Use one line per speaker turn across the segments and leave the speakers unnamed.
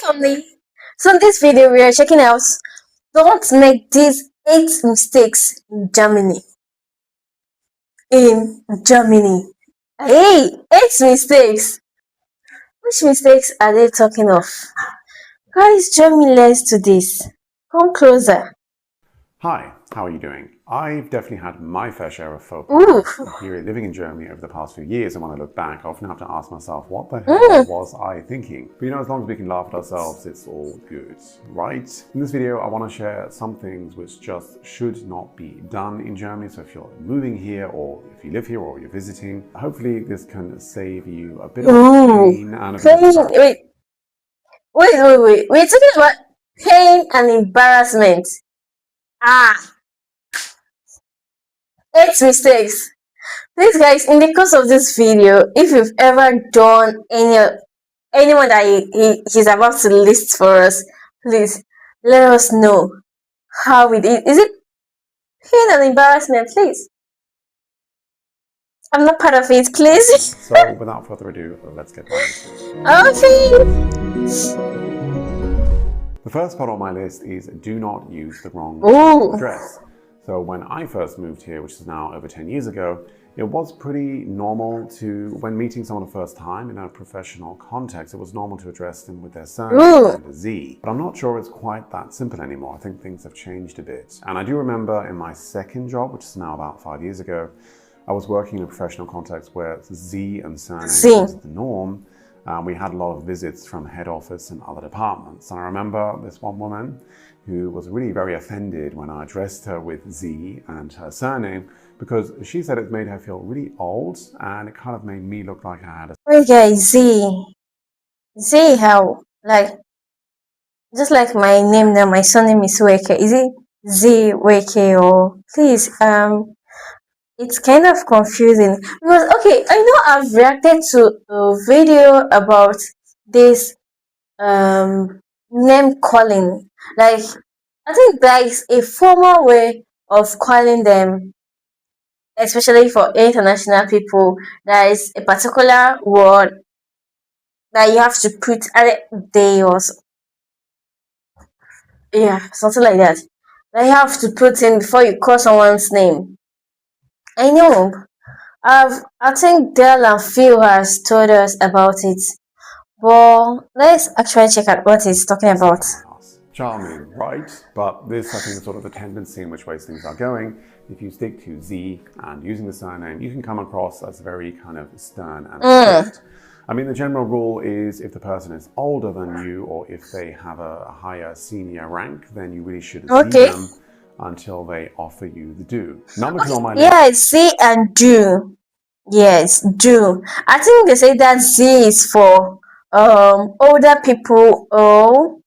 family. So in this video we are checking out don't make these 8 mistakes in Germany. In Germany. Hey, 8 mistakes. Which mistakes are they talking of? Guys, join me, let's do this. Come closer.
Hi, how are you doing? I've definitely had my fair share of faux
Ooh.
pas here living in Germany over the past few years, and when I look back, I often have to ask myself, what the hell was I thinking? But as long as we can laugh at ourselves, it's all good, right? In this video, I want to share some things which just should not be done in Germany. So if you're moving here, or if you live here, or you're visiting, hopefully this can save you a bit of pain and a bit of embarrassment.
Wait. We're talking about pain and embarrassment. 8 mistakes. Please guys, in the course of this video, if you've ever done anyone that he's about to list for us, please let us know how it is. Is it pain and embarrassment, please? I'm not part of it, please.
So without further ado, let's get right into it.
Okay.
The first part on my list is do not use the wrong address. So when I first moved here, which is now over 10 years ago, it was pretty normal to, when meeting someone the first time in a professional context, it was normal to address them with their surname and a Z. But I'm not sure it's quite that simple anymore. I think things have changed a bit. And I do remember in my second job, which is now about 5 years ago, I was working in a professional context where Z and surname was the norm. We had a lot of visits from head office and other departments. And I remember this one woman who was really very offended when I addressed her with Z and her surname, because she said it made her feel really old, and it kind of made me look like I had a...
Wait guys, Z how? Like, just like my name now, my surname is Weke. Is it Z Weke or please? It's kind of confusing because okay, I know I've reacted to a video about this name calling. Like, I think there is a formal way of calling them, especially for international people. There is a particular word that you have to put at they or something like that. That you have to put in before you call someone's name. I know. I think Dell and Phil has told us about it. But let's actually check out what he's talking about.
Charming, right? But this, I think, is sort of the tendency in which ways things are going. If you stick to Z and using the surname, you can come across as very kind of stern and strict. I mean, the general rule is if the person is older than you, or if they have a higher senior rank, then you really should Z them until they offer you the do. Number 2 on my list.
Yeah, Z and do. Yes, do. I think they say that Z is for older people or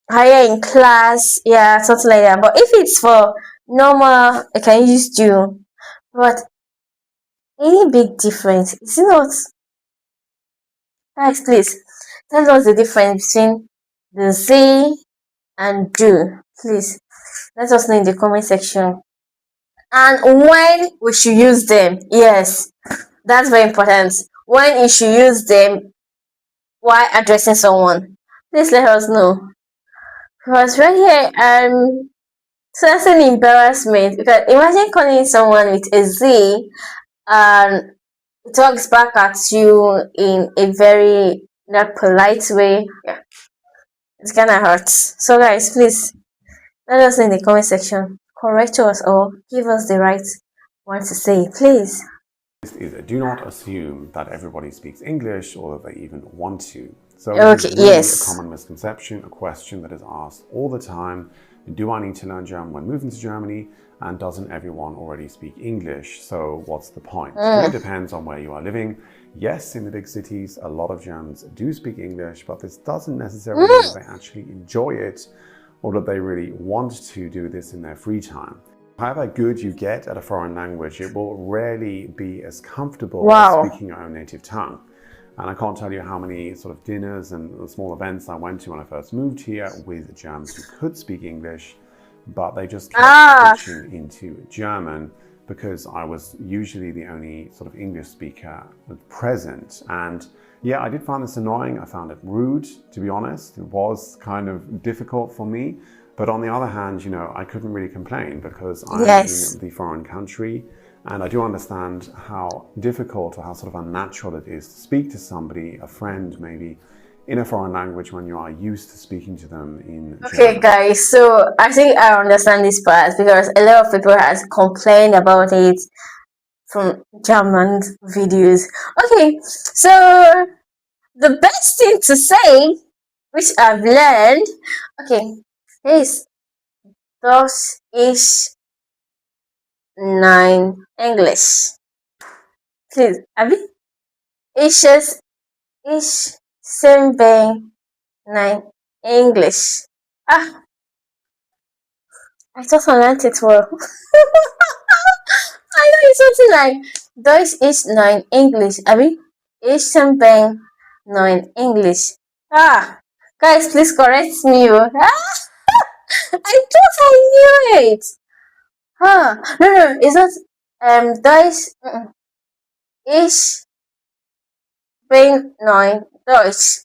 higher in class, something like that. But if it's for normal, I can use do. But any big difference? Is it not? Guys, please tell us the difference between the Z and do. Please let us know in the comment section. And when we should use them. Yes, that's very important. When you should use them while addressing someone. Please let us know. Because right here, so that's an embarrassment. Because imagine calling someone with a Z and it talks back at you in a very not polite way. Yeah, it's kind of hurts. So guys, please let us know in the comment section. Correct us or give us the right one to say, please.
Is do not assume that everybody speaks English or that they even want to. So
this is really
a common misconception, a question that is asked all the time. Do I need to learn German when moving to Germany? And doesn't everyone already speak English? So what's the point? It really depends on where you are living. Yes, in the big cities, a lot of Germans do speak English, but this doesn't necessarily mean that they actually enjoy it or that they really want to do this in their free time. However good you get at a foreign language, it will rarely be as comfortable as speaking your own native tongue. And I can't tell you how many sort of dinners and small events I went to when I first moved here with Germans who could speak English, but they just kept switching into German because I was usually the only sort of English speaker present. And Yeah, I did find this annoying. I found it rude, to be honest. It was kind of difficult for me. But on the other hand, I couldn't really complain because I'm
Yes.
in the foreign country and I do understand how difficult or how sort of unnatural it is to speak to somebody, a friend maybe, in a foreign language when you are used to speaking to them in
Okay,
German.
guys. So I think I understand this part because a lot of people has complained about it from German videos. Okay, so the best thing to say, which I've learned, okay, is das ist nein English. Please, Abby, ist ich sembe nein English. Ah, I thought I learned it well. I know it's something like Deutsch is nein English. Abby, ich sembe nein English. Ah, guys, please correct me. Ah, I thought I knew it. Huh? No, it's not. Deutsch. Ich bin neun Deutsch.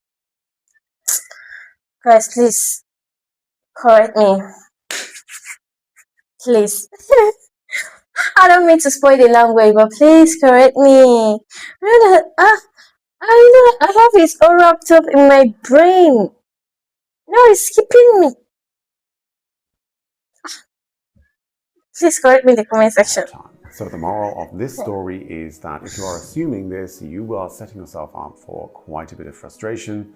Guys, please correct me, please. I don't mean to spoil the language, but please correct me. I have it all wrapped up in my brain. No, it's skipping me. Please correct me in the comment section.
So the moral of this story is that if you are assuming this, you are setting yourself up for quite a bit of frustration,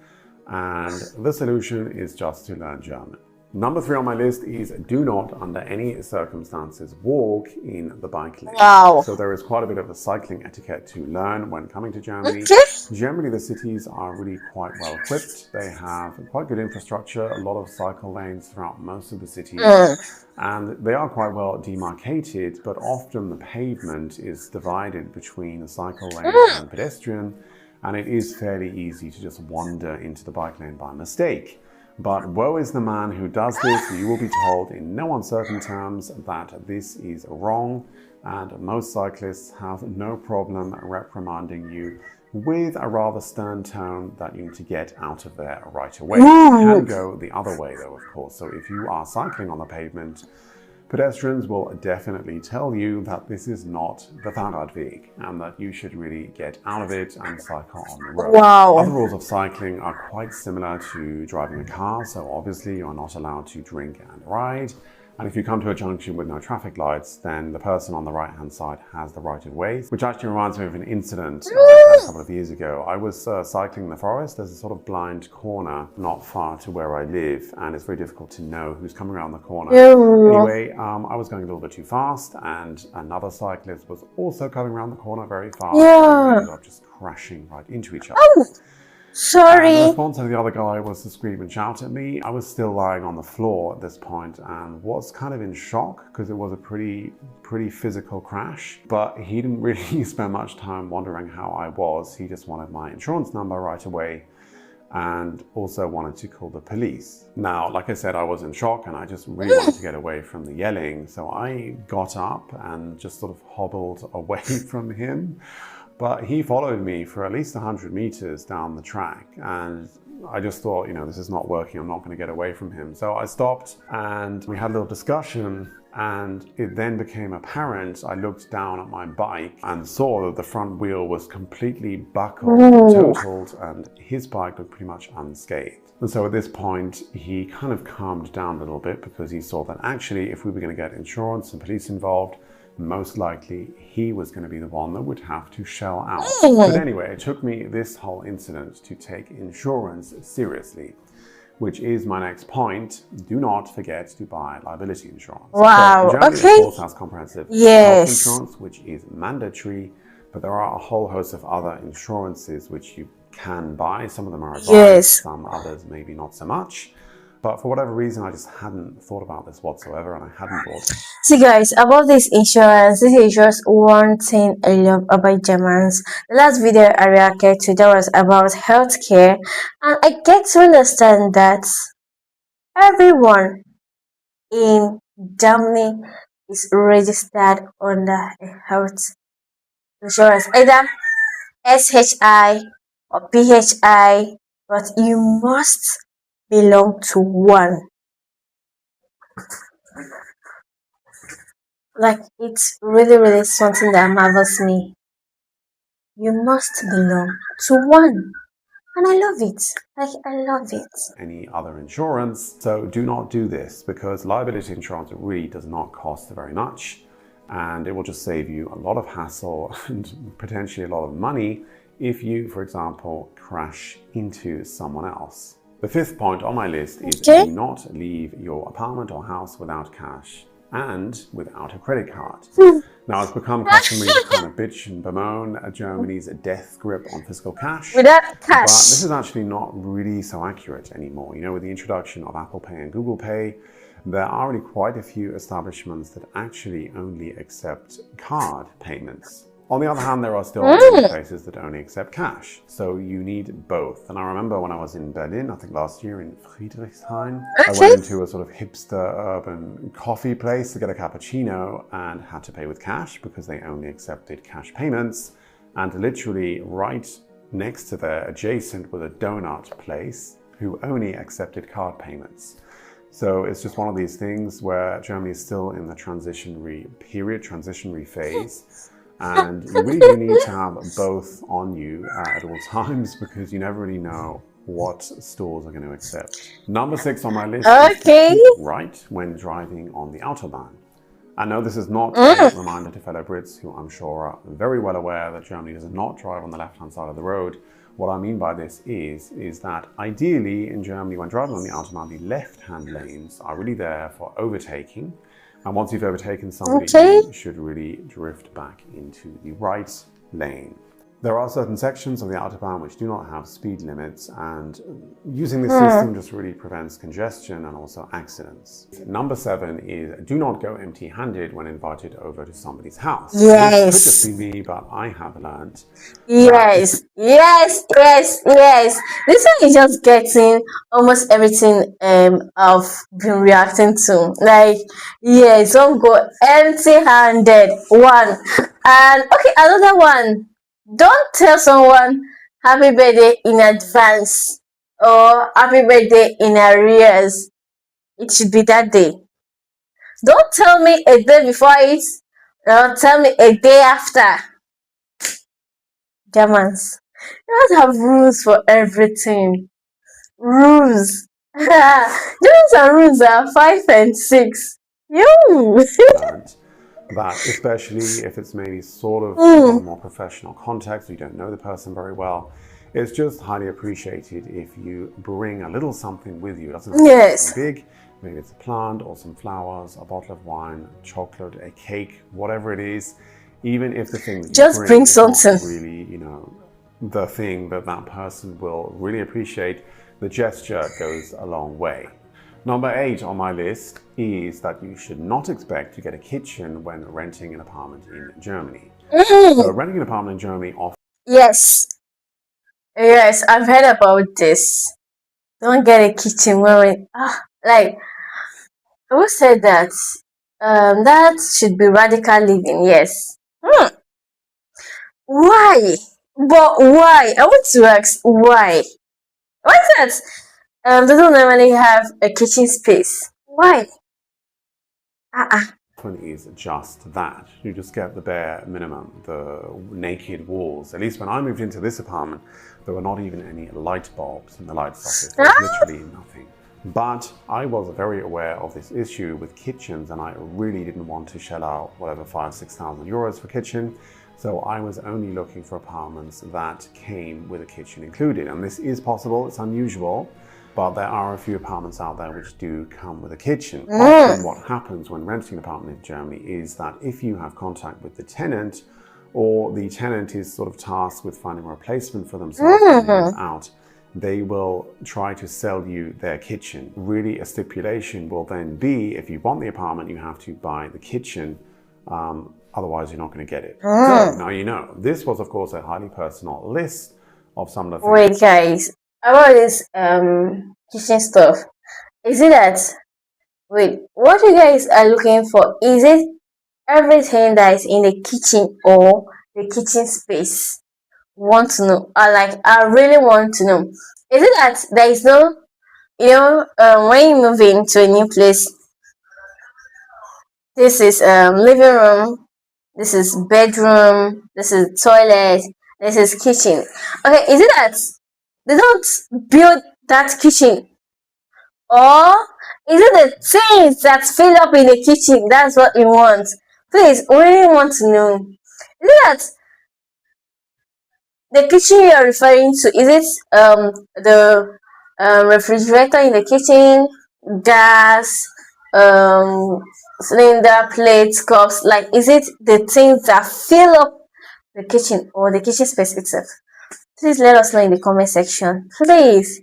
and the solution is just to learn German. Number 3 on my list is do not, under any circumstances, walk in the bike lane.
Wow.
So there is quite a bit of a cycling etiquette to learn when coming to Germany.
Okay.
Generally, the cities are really quite well equipped. They have quite good infrastructure, a lot of cycle lanes throughout most of the cities. And they are quite well demarcated, but often the pavement is divided between the cycle lane and pedestrian, and it is fairly easy to just wander into the bike lane by mistake. But woe is the man who does this. You will be told in no uncertain terms that this is wrong, and most cyclists have no problem reprimanding you with a rather stern tone that you need to get out of there right away. You can go the other way though, of course. So if you are cycling on the pavement, pedestrians will definitely tell you that this is not the Fahrradweg and that you should really get out of it and cycle on the road.
Wow.
Other rules of cycling are quite similar to driving a car, so obviously you're not allowed to drink and ride. And if you come to a junction with no traffic lights, then the person on the right-hand side has the right of way, which actually reminds me of an incident I had a couple of years ago. I was cycling in the forest. There's a sort of blind corner not far to where I live, and it's very difficult to know who's coming around the corner. Anyway, I was going a little bit too fast, and another cyclist was also coming around the corner very fast. And we ended up just crashing right into each other.
Sorry.
And the response of the other guy was to scream and shout at me. I was still lying on the floor at this point and was kind of in shock because it was a pretty physical crash. But he didn't really spend much time wondering how I was. He just wanted my insurance number right away and also wanted to call the police. Now, like I said, I was in shock and I just really wanted to get away from the yelling. So I got up and just sort of hobbled away from him. But he followed me for at least 100 meters down the track, and I just thought, this is not working. I'm not going to get away from him. So I stopped and we had a little discussion, and it then became apparent. I looked down at my bike and saw that the front wheel was completely buckled, totaled, and his bike looked pretty much unscathed. And so at this point, he kind of calmed down a little bit because he saw that actually if we were going to get insurance and police involved, most likely he was going to be the one that would have to shell out. But anyway, it took me this whole incident to take insurance seriously, which is my next point. Do not forget to buy liability insurance.
Wow.
So Germany,
Okay.
of course, has comprehensive health insurance, which is mandatory, but there are a whole host of other insurances which you can buy. Some of them are advised, some others maybe not so much. But for whatever reason, I just hadn't thought about this whatsoever, and I hadn't bought it.
See guys, about this is just one thing I love about Germans. The last video I reacted to that was about healthcare, and I get to understand that everyone in Germany is registered under a health insurance, either SHI or PHI, but you must belong to one. Like, it's really, really something that marvels me. You must belong to one. And I love it. Like, I love it.
Any other insurance. So do not do this, because liability insurance really does not cost very much, and it will just save you a lot of hassle and potentially a lot of money if you, for example, crash into someone else. The fifth point on my list is do not leave your apartment or house without cash and without a credit card. Now, it's become customary to kind of bitch and bemoan Germany's death grip on fiscal cash.
Without
But this
cash.
is actually not really so accurate anymore. You know, with the introduction of Apple Pay and Google Pay, there are already quite a few establishments that actually only accept card payments. On the other hand, there are still many places that only accept cash. So you need both. And I remember when I was in Berlin, I think last year in Friedrichshain, I went into a sort of hipster urban coffee place to get a cappuccino and had to pay with cash because they only accepted cash payments. And literally right next to there, adjacent, was a donut place who only accepted card payments. So it's just one of these things where Germany is still in the transitionary period, transitionary phase. And you really do need to have both on you at all times, because you never really know what stores are going to accept. Number 6 on my list is to keep right when driving on the Autobahn. I know this is not a reminder to fellow Brits who I'm sure are very well aware that Germany does not drive on the left-hand side of the road. What I mean by this is that ideally in Germany, when driving on the Autobahn, the left-hand lanes are really there for overtaking. And once you've overtaken somebody, you should really drift back into the right lane. There are certain sections of the Autobahn which do not have speed limits, and using this system just really prevents congestion and also accidents. Number 7 is do not go empty-handed when invited over to somebody's house.
Yes.
This could just be me, but I have learned.
Yes. This one is just getting almost everything I've been reacting to. Like, yes, don't go empty-handed. One. And okay, another one. Don't tell someone happy birthday in advance or happy birthday in arrears. It should be that day. Don't tell me a day before it, or tell me a day after. Germans, you don't have rules for everything. Rules. Germans and rules are 5 and 6. You.
That especially if it's maybe sort of a more professional context, you don't know the person very well, it's just highly appreciated if you bring a little something with you. It doesn't have to be something big. Maybe it's a plant or some flowers, a bottle of wine, chocolate, a cake, whatever it is. Even if the thing that you
just bring
is
something.
not really, the thing that that person will really appreciate, the gesture goes a long way. Number 8 on my list is that you should not expect to get a kitchen when renting an apartment in Germany. So renting an apartment in Germany offers...
Yes, I've heard about this. Don't get a kitchen when like, who said that? That should be radical living. Yes. Why? But why? I want to ask why. Why is that? They don't normally have a kitchen space. Why?
Is just that. You just get the bare minimum, the naked walls. At least when I moved into this apartment, there were not even any light bulbs in the light socket. There was literally nothing. But I was very aware of this issue with kitchens, and I really didn't want to shell out whatever 5,000–6,000 euros for kitchen. So I was only looking for apartments that came with a kitchen included. And this is possible, it's unusual, but there are a few apartments out there which do come with a kitchen. Often what happens when renting an apartment in Germany is that if you have contact with the tenant, or the tenant is sort of tasked with finding a replacement for themselves when they move out, they will try to sell you their kitchen. Really, a stipulation will then be, if you want the apartment, you have to buy the kitchen. Otherwise, you're not going to get it. So now you know. This was, of course, a highly personal list of some of the things.
Wait, guys. About this kitchen stuff, is it that, wait, what you guys are looking for? Is it everything that is in the kitchen or the kitchen space? want to know, or like I really want to know, is it that there is no, when you move into a new place, this is living room, this is bedroom, this is toilet, this is kitchen. Okay, is it that they don't build that kitchen, or is it the things that fill up in the kitchen that's what you want? Please, we really want to know. Is it that the kitchen you're referring to, is it the refrigerator in the kitchen, gas, cylinder, plates, cups? Like, is it the things that fill up the kitchen or the kitchen space itself? Please let us know in the comment section. Please,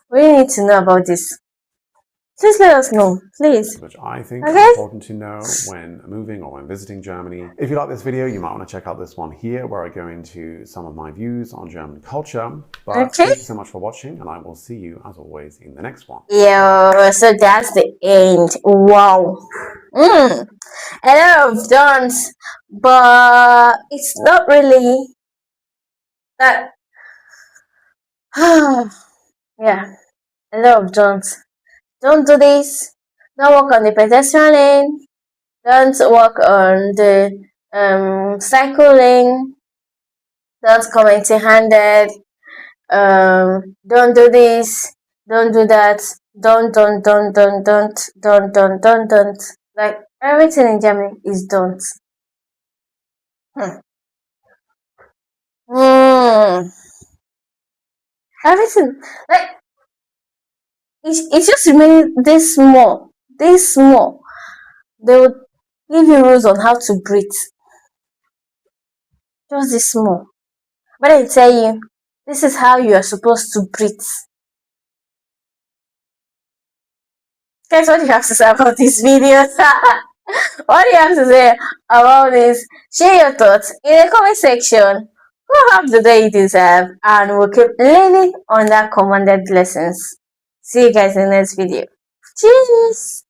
we need to know about this. Please let us know, please.
Which I think is important to know when moving or when visiting Germany. If you like this video, you might want to check out this one here where I go into some of my views on German culture. But thank you so much for watching, and I will see you as always in the next one.
Yeah, so that's the end. Wow. A lot of dons, but it's not really that. Yeah, a lot of dons. Don't do this. Don't walk on the pedestrian lane. Don't walk on the cycle lane. Don't come empty-handed. Don't do this. Don't do that. Don't. Like everything in Germany is don't. Everything, like, it's just remaining this small. This small. They would give you rules on how to breathe. Just this small. But I tell you, this is how you are supposed to breathe. Guys, what do you have to say about this video? What do you have to say about this? Share your thoughts in the comment section. Go have the day you deserve, and we'll keep learning on that commanded lessons. See you guys in the next video. Cheers!